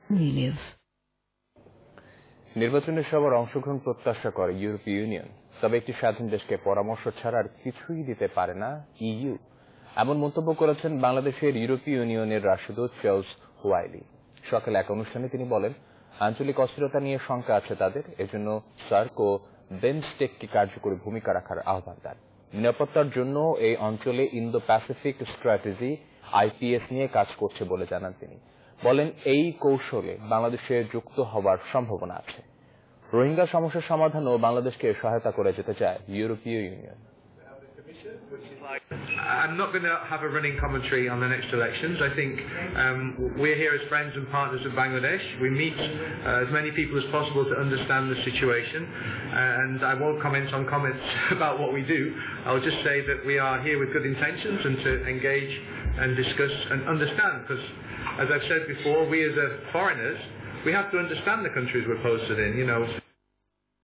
Live. নির্বাচনের সবার অংশগ্রহণ প্রত্যাশা করে ইউরোপীয় ইউনিয়ন, তবে একটি স্বাধীন দেশকে পরামর্শ ছাড়া আর কিছুই দিতে পারে না ইইউ। এমন মন্তব্য করেছেন বাংলাদেশের ইউরোপীয় ইউনিয়নের রাষ্ট্রদূত চার্লস ওয়াইলি। সকালে এক অনুষ্ঠানে তিনি বলেন, আঞ্চলিক অস্থিরতা নিয়ে শঙ্কা আছে তাদের, এজন্য সার্ক ও বেমস্টেককে কার্যকরী ভূমিকা রাখার আহ্বান দেন। নিরাপত্তার জন্য এই অঞ্চলে ইন্দো প্যাসিফিক স্ট্র্যাটেজি আইপিএস নিয়ে কাজ করছে বলে জানান তিনি। বলেন, এই কৌশলে বাংলাদেশে যুক্ত হওয়ার সম্ভাবনা আছে। রোহিঙ্গা সমস্যার সমাধানও বাংলাদেশকে সহায়তা করে যেতে চায় ইউরোপীয় union. I'm not going to have a running commentary on the next elections. I think we're here as friends and partners of Bangladesh. We meet as many people as possible to understand the situation, and I won't comment on comments about what we do. I'll just say that we are here with good intentions and to engage and discuss and understand, because as I've said before, we as foreigners, we have to understand the countries we're posted in,